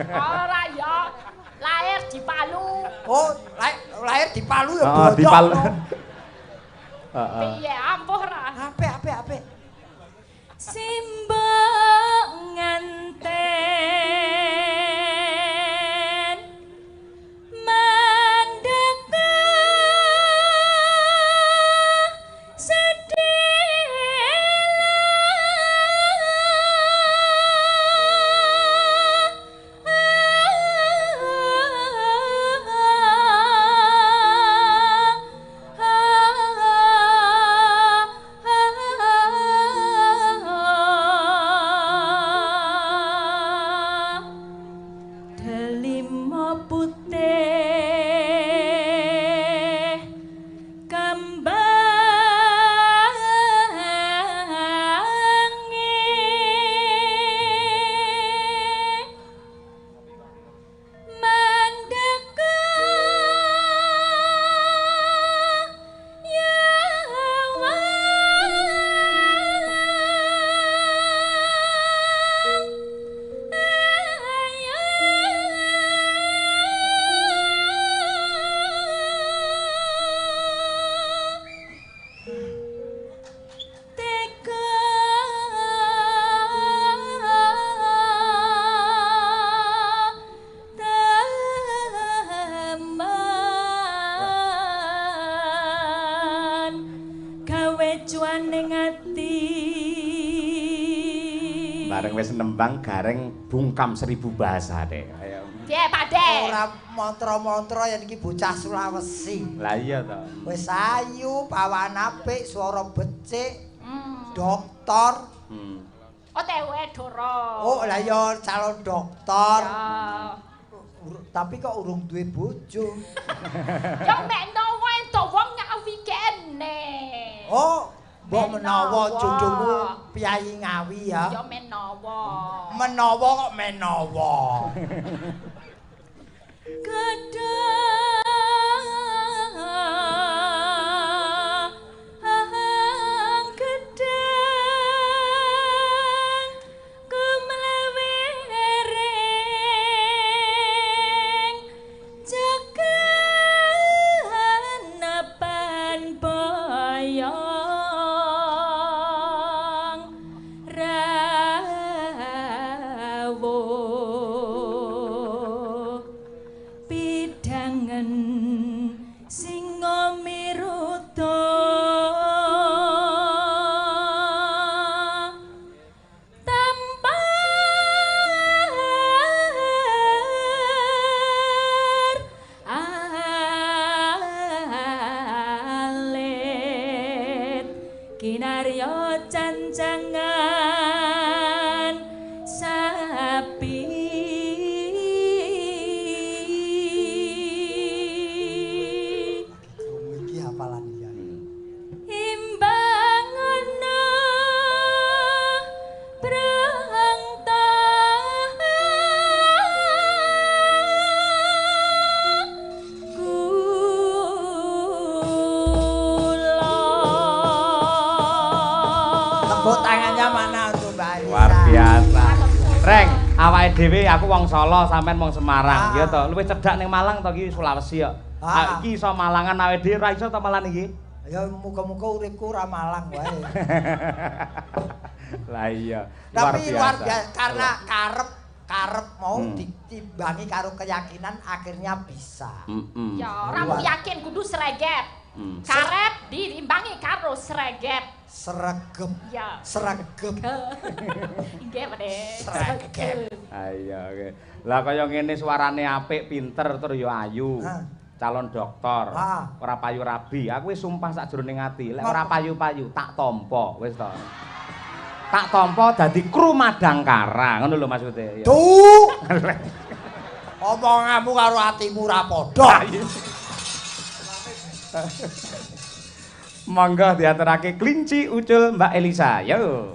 Ora ya. Lahir di Palu. Oh, lahir di Palu ya, Heeh, di Palu. Heeh. Piye ampuh ra? Apik. Simbok nganten mandeka delima putih kambange mandeka cuaning ati Bareng wis nembang gareng bungkam 1000 bahasa deh. Ayo. piye Pakde Ora mantra-mantra yen iki bocah Sulawesi. Lah iya to. Wis ayu, pawan apik, swara becik, dokter. OTW Doro Oh, lah ya calon dokter. ya Tapi kok urung duwe bojo. ya mek nowo ento wong nyawi kene Oh, mbok menawa Menawa. jodohmu piyayi Ngawi ya. ya menawa Menawa kok menawa. Gedang gedang kumlewering jagan apan boyong rawuh pidangan singa miruta tampar alit kinarya cancangan sapi Iki hafalan ya. imbangono prangta Tepuk tangannya mana untuk Mbak Anissa? Luar biasa. Reng, awake dhewe aku wong Solo, sampean wong Semarang. Ya to, luwih cedhak ning Malang to iki Sulawesi ya. Ah. Iki iso Malangan awake dhewe ra iso to Malang iki. Ya muga-muga uripku ora malang wae. Lah iya. Tapi luar biasa karena karep mau ditimbangi karo keyakinan akhirnya bisa. Ya, ora yakin kudu sreget. Karep ditimbangi karo sreget. Sregep. Ya. Sregep. Nggih, Pak. Sregep. Ayo, oke. Lah kaya ngene suarane apik, pinter tur ya ayu. Calon dokter. Ora payu rabi. Aku wis sumpah sakjroning ati, lek ora payu-payu tak tampa, wis to. Tak tampa dadi kru Madangkara, ngono lho maksude. Duh. Omonganmu karo atimu ora padha. Monggo diaturake Klinci Ucul Mbak Elisa. Yo.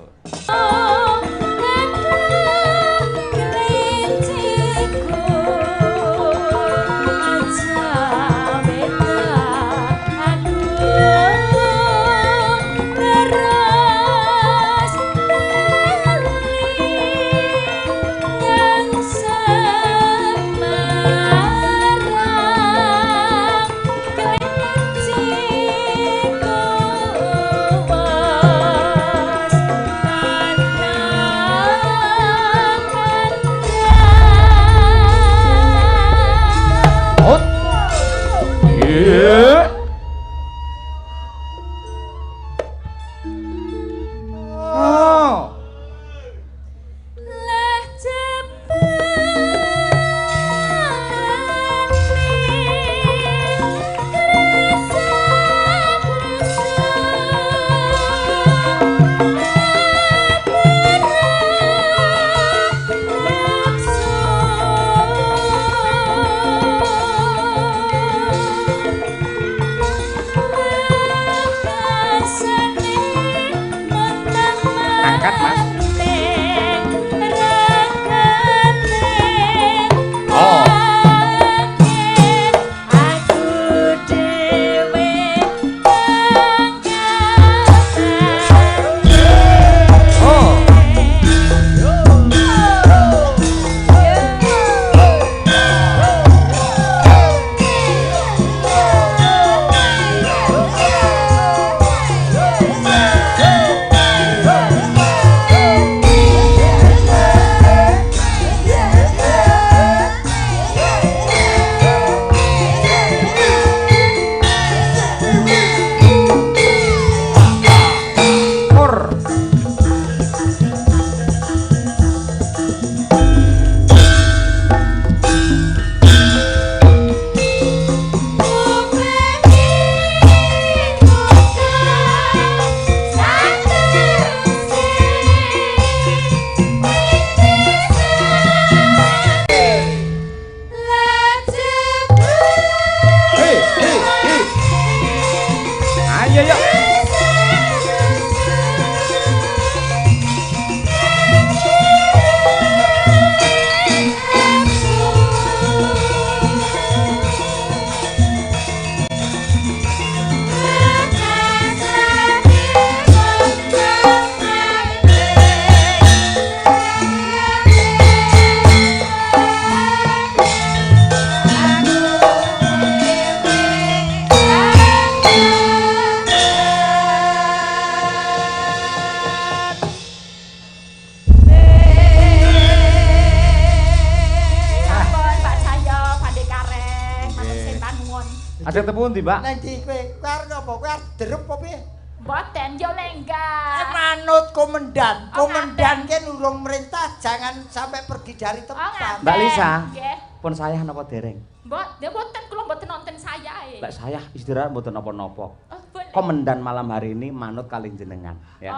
Ajeng tepu ndi, Mbak? Nang ndi kowe? Kowe arep napa? Kowe arep derep apa piye? Mboten yo lenggah. Manut komandan. Komandan ki nulung merintah jangan sampai pergi dari tempat. Mbak Lisa. Pun saya napa dereng? Mboten kula mboten nonton saya. Lek saya istirahat mboten napa-napa. Komandan malam hari ini manut kalih jenengan, ya.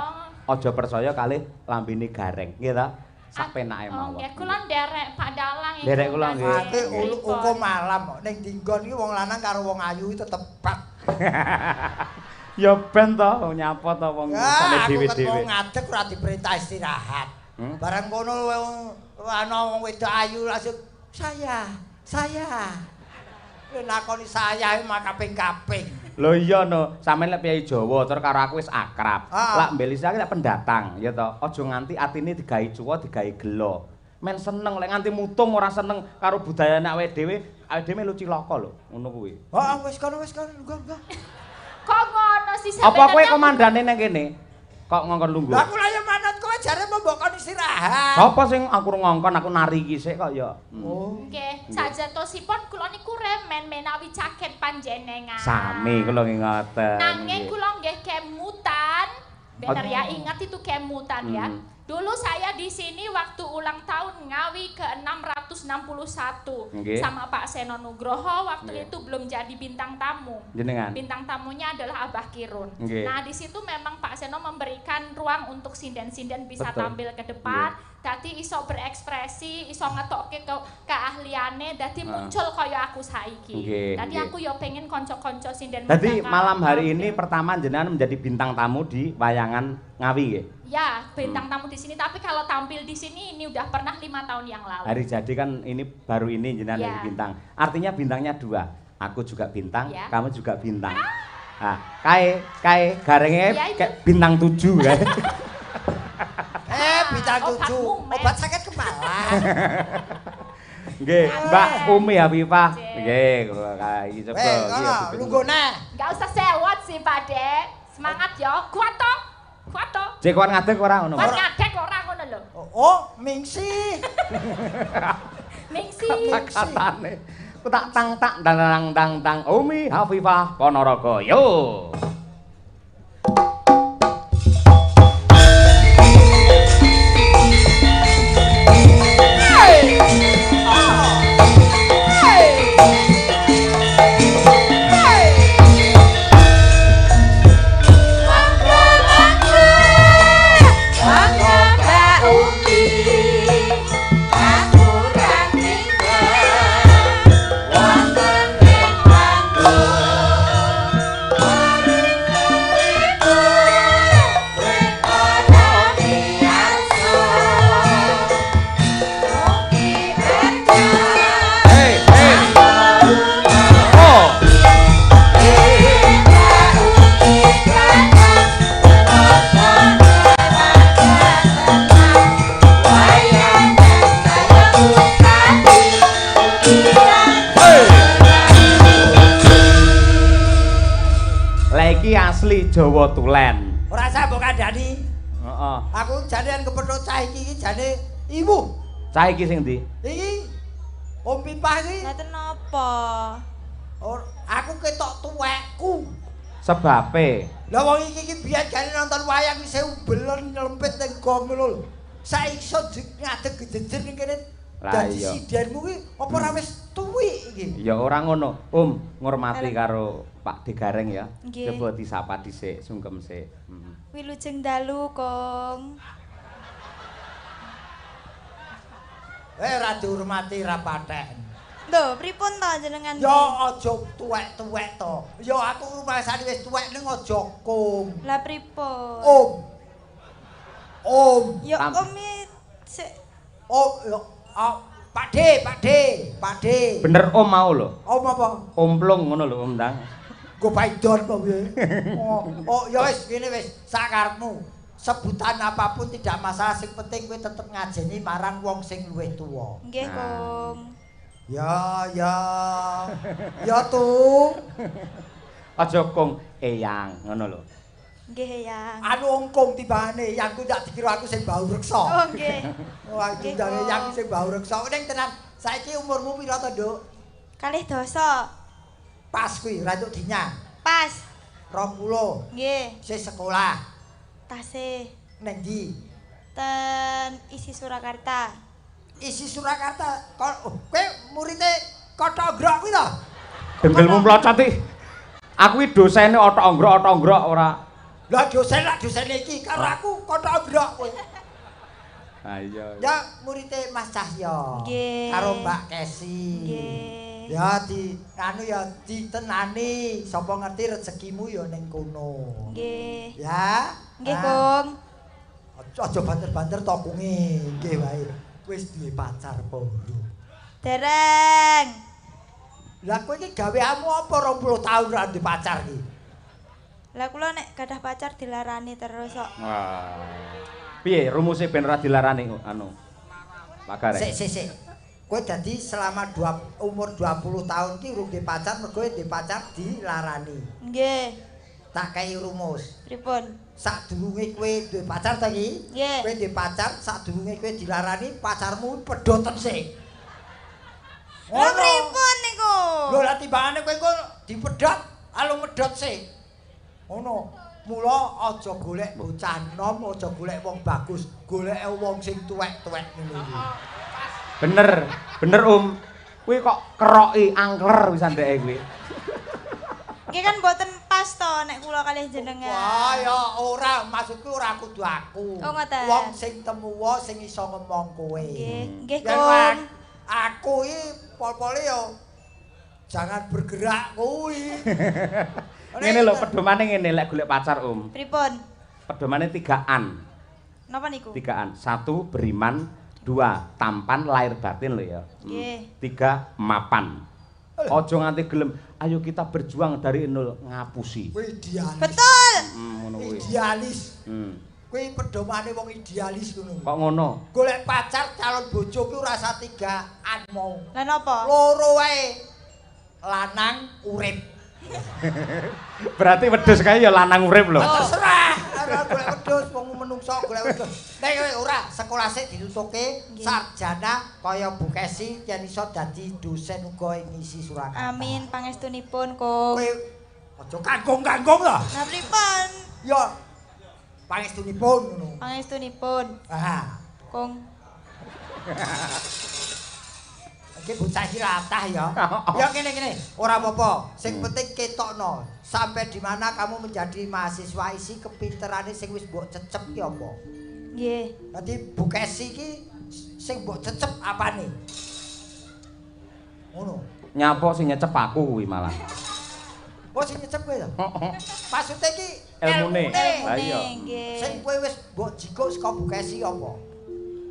Aja percaya kalih lambene gareng, nggih ta? Sak penake mawon. Nggih, kula nderek Pak Dalang iki. Nderek kula nggih. Ate uko malam ning dinggon iki wong lanang karo wong ayu itu tepat. Ya ben to nyapa to wong sane dhewe-dhewe. Aku ngadeg ora diperintah istirahat. Barang kono ana wong wedok ayu langsung saya. Nakoni saya iki mak kaping-kaping. Lho iya no, sampeyan lek piyai Jawa terus karo aku wis akrab. Lak Mbak Lisa lek pendatang, ya to. Aja nganti atine digawe cuwa, digawe gelo. Men seneng lek nganti mutung ora seneng karo budayane awake dhewe melu cilaka lho, ngono kuwi. Heeh, wis kono, enggak. Kok ngono sih sebenarnya? Apa kowe komandane nang kene? Kok ngongkon lungguh? Lah kula ya manut kowe jare mbok kon istirahat. Sapa sing aku ngongkon aku nari iki sik kok ya. Oh. Nggih, sajatosipun kula niku remen menawi caket panjenengan. Sami kula ngoten. Nanging kula nggih kemutan. Bener ya, ingat itu kemutan ya. Dulu saya di sini waktu ulang tahun Ngawi ke-661 sama Pak Seno Nugroho waktu itu belum jadi bintang tamu. Jenengan. Bintang tamunya adalah Abah Kirun. Nah, di situ memang Pak Seno memberikan ruang untuk sinden-sinden bisa tampil ke depan. Dadi iso berekspresi, iso ngetokke keahliane, dadi muncul kaya aku saiki. Dadi aku ya pengen kanca-kanca sinden. Dadi malam hari ini pertama jenengan menjadi bintang tamu di wayangan Ngawi nggih? Ya, bintang tamu di sini, tapi kalau tampil di sini ini udah pernah 5 tahun yang lalu. Hari jadi kan ini baru ini jenengan jadi bintang. Artinya bintangnya 2. Aku juga bintang, kamu juga bintang. Nah, kae garenge kayak bintang 7 kan. Bintang 7. Obat sakit kepala. Nggih, Mbak Umi Habibah. Nggih, kae coba iki. Lunggone. Enggak usah sewot sih, Pak Dek. Semangat ya. Kuat toh? Kuat toh? Cek kuat ngadeg ora ngono. Kuat ngadeg ora ngono lho. Oh, mingsi. Mingsi. Kata-katane. Ku tak tang dang Umi Habibah Ponorogo. Yo. Asli Jawa Tulen. Ora usah mbok kandhani. Heeh. Aku janean kepethuk cah iki jane ibu. Cah iki sing ndi? Iki Om Pipah iki. Ngaten napa? Aku ketok tuwekku. Sebabe. Lah wong iki biyen jane nonton wayang wis ubelen nyelempit ning gong ngono lho. Saiki iso ngadeg gejejer ning kene. Dadi sidenmu kuwi apa ora wis tuwik iki? Ya ora ngono, ngurmati karo Pak Degareng ya. Coba disapa dhisik, sungkem sik. Wilujeng dalu, Kong. Ora dihormati ra patek. Lho, pripun to jenengan? Ya aja tuwek-tuwek to. Ya aku rasane wis tuwek ning aja Kong. Lah pripun? Om. Ya Om sik. Oh, ya Pak De. Bener Om mau lho. Om apa? Omplung ngono lho Om Ndang. Go paidon kok piye? Oh, ya wis ngene wis, sakarepmu. Sebutan apapun tidak masalah, sing penting kowe tetep ngajeni marang wong sing luwih tuwa. Nggih, Kong. Ya. Ya tuh. Aja Kong, eyang ngono lho. Nggih, Eyang. Anu ongkong tibane, yangku tak dikira aku sing bau reksa. Oh, nggih. Wah, iki jane yang sing bau reksa. Ning tenan, saiki umurmu pira to, Nduk? 2 Pas kuwi, ra entuk dinyang. Pas. 20. Nggih. Sing sekolah. Tasih. Neng ndi? Ten isi Surakarta. Isi Surakarta. Kowe murite Kota Ogrok kuwi to? Denggelmu mlocot iki. Aku iki dosene otok-ogrok ora. Lah dosen iki karo aku Kota Ogrok kowe. Ha iya. Ya murite Mas Cahyo. Nggih. Karo Mbak Kesi. Nggih. Ya ditenani, sapa ngerti rezekimu ya ning kono. Nggih. Ya. Nggih, Kong. Aja banter-banter to kunge, nggih wae. Wis duwe pacar apa urung? Dereng. Lah kowe iki gaweanmu apa 20 taun ra duwe pacar iki? Lah kula nek gadah pacar dilarani terus kok. Wah. Piye rumuse ben ora dilarani anu? Pak Gareng. Sik. Kowe dadi selama umur 20 tahun ki urung duwe pacar, mergo duwe pacar dilarani. Nggih. tak kei rumus. Pripun? Sadurunge kowe duwe pacar ta iki? Nggih. Kowe duwe pacar, sadurunge kowe dilarani pacarmu pedoten sik. Lha pripun niku? Lho lah timbangane kowe engko dipedhot, alung medhot sik. Ngono. Mula aja golek bocah nom, aja golek wong bagus, golek wong sing tuwek-tuwek ngono iki. Bener kuwi kok keroki angler wis ndeke kuwi. Nggih kan mboten pas to nek kula kalih jenengan. Wah ya ora, maksudku ora kudu aku. Oh, ngoten. Wong sing temuwa sing iso ngomong kowe. Nggih, Kum. Aku iki pol-pole yo jangan bergerak kuwi. Ngene lho pedomane ngene lek golek pacar Pripun? Pedomane 3an. Napa niku? 3an. 1 beriman, 2 tampan lahir batin lho ya. Nggih. 3 mapan. Aja nganti gelem ayo kita berjuang dari nol ngapusi. Kuwi idealis. Betul. Ngono kuwi. Idealis. Kuwi pedomane wong idealis ngono. Kok ngono? Golek pacar calon bojo kuwi ora usah 3an mau. Lah napa? Loro wae. Lanang urip. Berarti wedhus kae ya lanang urip lho. Terserah. Ora golek wedhus wong menungso golek wedhus. Nek kowe ora sekolah sik ditutuke sarjana kaya Bu Kesi yen iso dadi dosen uga ngisi Surakarta. Amin pangestunipun, Kung. Kowe aja kanggung-kanggung lho. Lah pripun? Ya pangestunipun ngono. Pangestunipun. Ah. Kung. Iki bocah iki latah ya. Ya kene-kene, ora apa-apa. Sing penting ketokno. Sampai di mana kamu menjadi mahasiswa isi kepinterane sing wis mbok cecep ki apa? Nggih. Dadi Bu Kesi iki sing mbok cecep apane? Ngono. Nyapa sing nyecep aku kuwi malah. Oh sing nyecep kowe to? Maksude iki Ilmune. Lah iya. Nggih. sing kowe wis mbok jikuk saka Bu Kesi apa?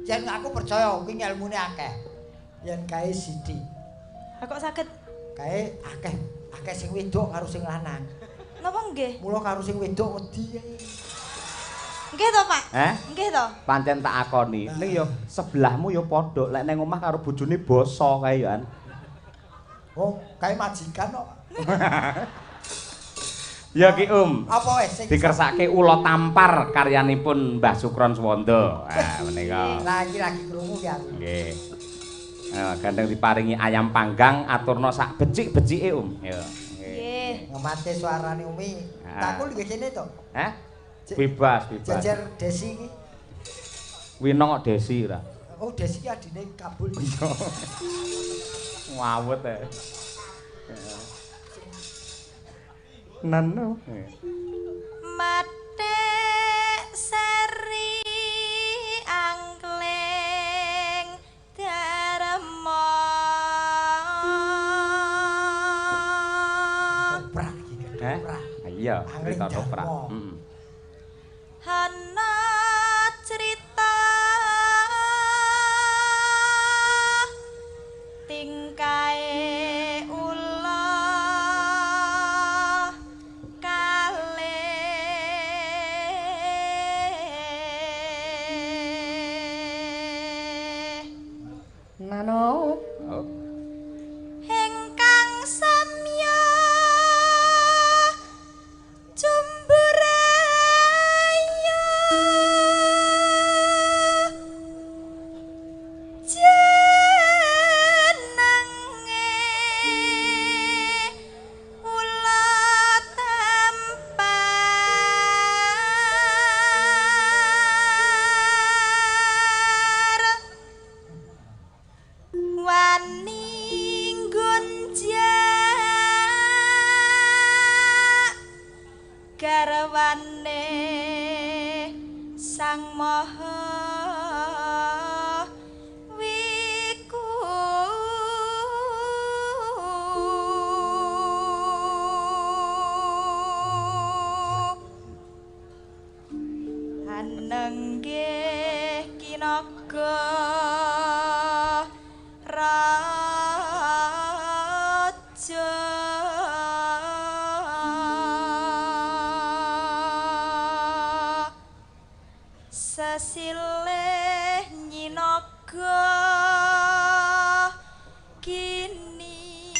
Yen aku percaya kuwi ilmune akeh. Yen kae sithik. Lah kok saged? Kae akeh sing wedok karo sing lanang. Napa nggih? Mula karo sing wedok wedi ae. Nggih to, Pak? Nggih to. Pancen tak akoni. Ning ya sebelahmu ya padha lek nang omah karo bojone basa kae ya. Oh, kae majikan kok. Ya ki Apa wis sing dikersake Ula Tampar karyanipun Mbah Sukron Swanda. Menika. Lah iki lagi krungu ki aku. Nggih. Gandeng diparingi ayam panggang aturna sak becik-becike Ya. Nggih. Ngemate suarane Umi. Takul nggih kene to. Bebas. Jejer Desi iki. Winong kok Desi ora. Oh, Desi ki adine Kabul. Ngawut ae. Nano. Mate seri angkleng darma. Toprak iki. Toprak. Iya, cerita toprak. Hana cerita tingkae ula Nano. Ingkang samya jumburaya jenenge ula tampar wani gunjak garwane sang maha wiku anenggih kinaga raja sesilih nyinaga kini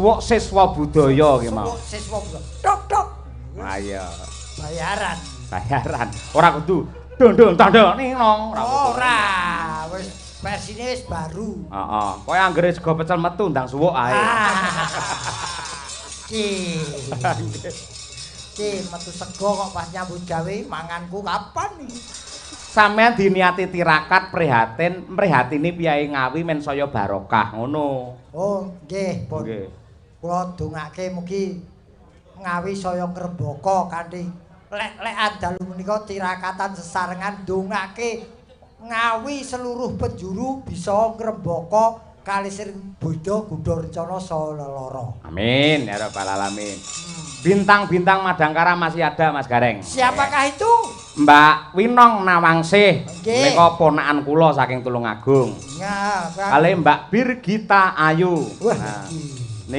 Suwuk siswa budaya ki mau. Suwuk siswa budaya. Dok. Ayo. Bayaran. Ora kudu dondong tandha ninong. Ora. Wis versine wis baru. Heeh. Kaya anggere sego pecel metu ndang suwuk ae. Ki metu sego kok pas nyambut gawe manganku kapan iki? Sampeyan diniati tirakat mrihatini piyai Ngawi men saya barokah ngono. Oh, nggih, Pun. Nggih. Kula dongake mugi Ngawi saya ngrembaka kanthi lek-lekan dalu menika tirakatan sesarengan dongake Ngawi seluruh penjuru bisa ngrembaka kalisir Buddha Gudha Rencana saha lelara. Amin ya rabbal alamin. Bintang-bintang Madangkara masih ada Mas Gareng. Siapakah itu? Mbak Winong Nawangsih. Nggih. Menika ponakan kula saking Tulungagung. Ya, Kali Mbak Birgita Ayu. Wah, Nah,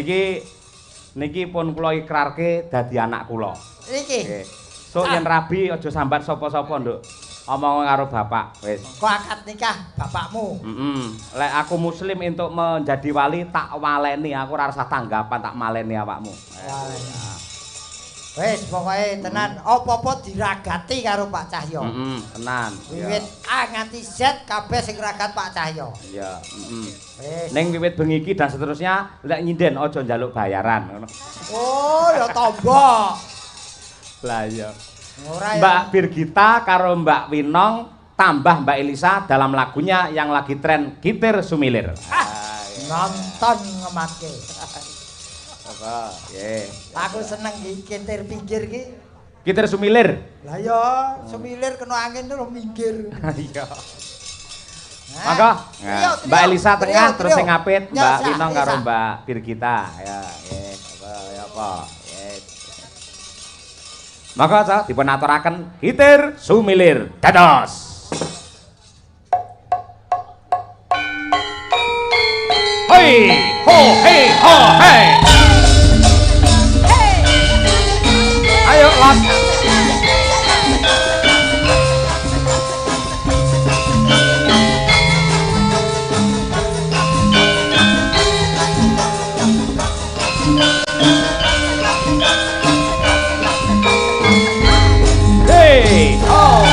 niki pun kula ikrarke dadi anak kula. Iki. Nggih. Sok yen rabi aja sambat sapa-sapa, Nduk. Omong karo bapak, wis. Kok akad nikah bapakmu? Lek aku muslim untuk menjadi wali tak waleni, aku ora usah tanggapan tak maleni awakmu. Wis pokoke tenan apa-apa diragati karo Pak Cahyo. Tenan. Wiwit A nganti Z kabeh sing ragat Pak Cahyo. Iya, Wis. Ning wiwit bengi iki dan seterusnya lek nyinden aja njaluk bayaran ngono. Oh, ya tombok. Lah iya. Ora ya. Mbak Birgita karo Mbak Winong tambah Mbak Elisa dalam lagunya yang lagi tren Gitir Sumilir. Nonton ngematke. Apa? Nggih. Aku seneng iki kintir pinggir ki. Gitir Sumilir. Lah ya, semilir kena angin terus minggir. Iya. Maka Mbak Elisa tengah terus sing ngapit Mbak Winong karo Mbak Birgita. Ya, nggih. Apa? Maka sa dipun aturaken Gitir Sumilir dados. Hei ho hei ho hei. Ayo las. Hey, oh,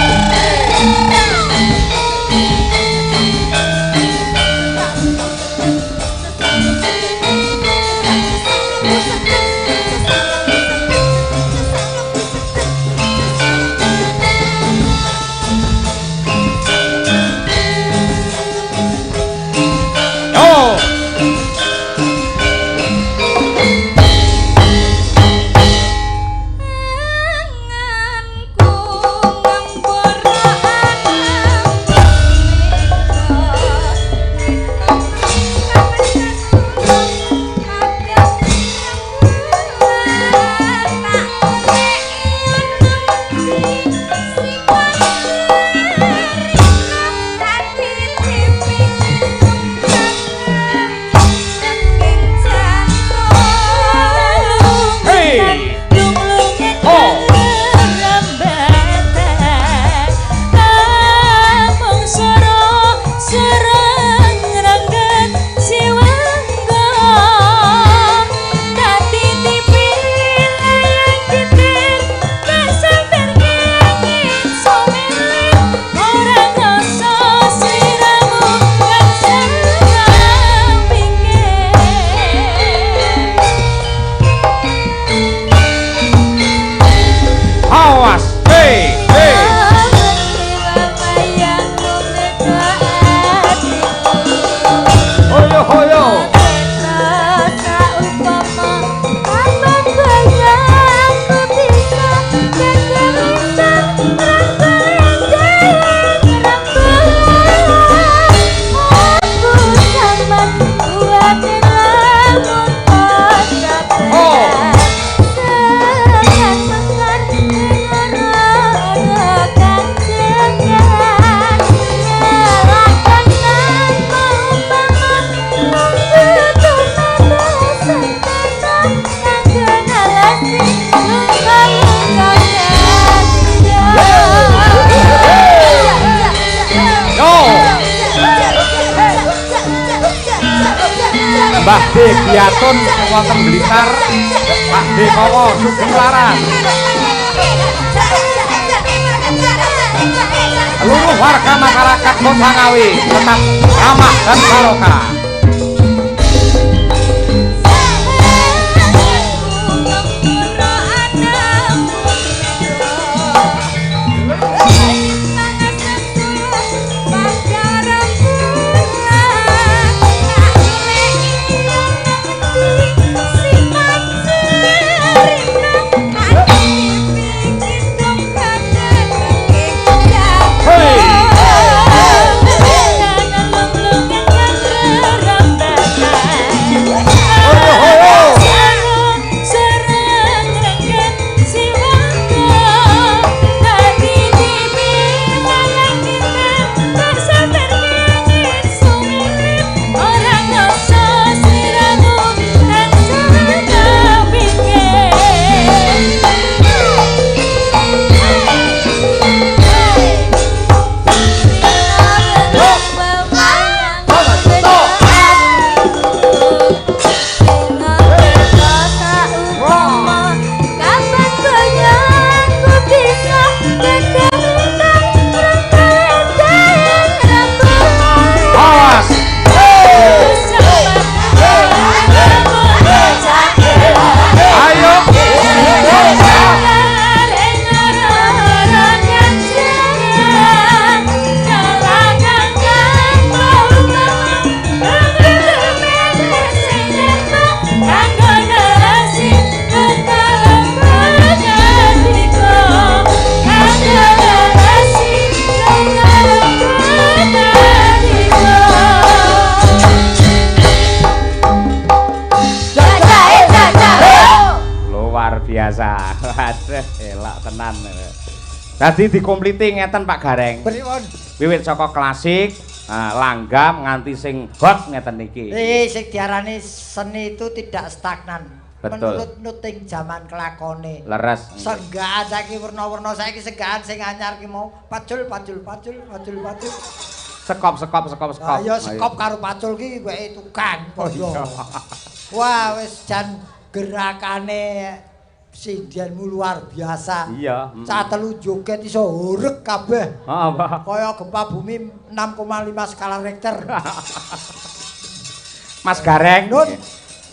Mbah D Giatun wonten Blitar, Pak D Kowo Sugeng Laras. Seluruh warga masyarakat Kota Ngawi tetap ramah dan barokah. Elak tenan. Dadi dikompliti ngeten Pak Gareng. Pripun? Wiwit saka klasik, langgam nganti sing hot ngeten iki. Sing diarani seni itu tidak stagnan. Betul. Menurut nuting zaman kelakone. Leres. Senggaan saiki werna-werna saiki senggaan sing anyar ki mau pacul. Sekop. Ayo sekop karo pacul ki weke tukang padha. Wah wis jan gerakane sindianmu luar biasa. Iya. Cah telu joget iso horeg kabeh. Heeh, Pak. Kaya gempa bumi 6,5 skala Richter. Mas Gareng. Nun.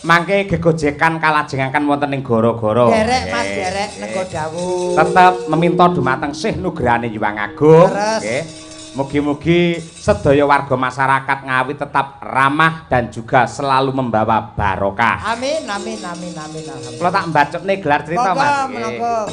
Mangke gegojekan kalajengaken wonten ing gara-gara. Derek Mas derek nego dawuh. Tetep meminta dumateng Sih Nugrahane Hyang Agung. Nggih. Mugi-mugi sedaya warga masyarakat Ngawi tetap ramah dan juga selalu membawa barokah. Amin. Kula tak mbacukne gelar cerita Mas. Monggo.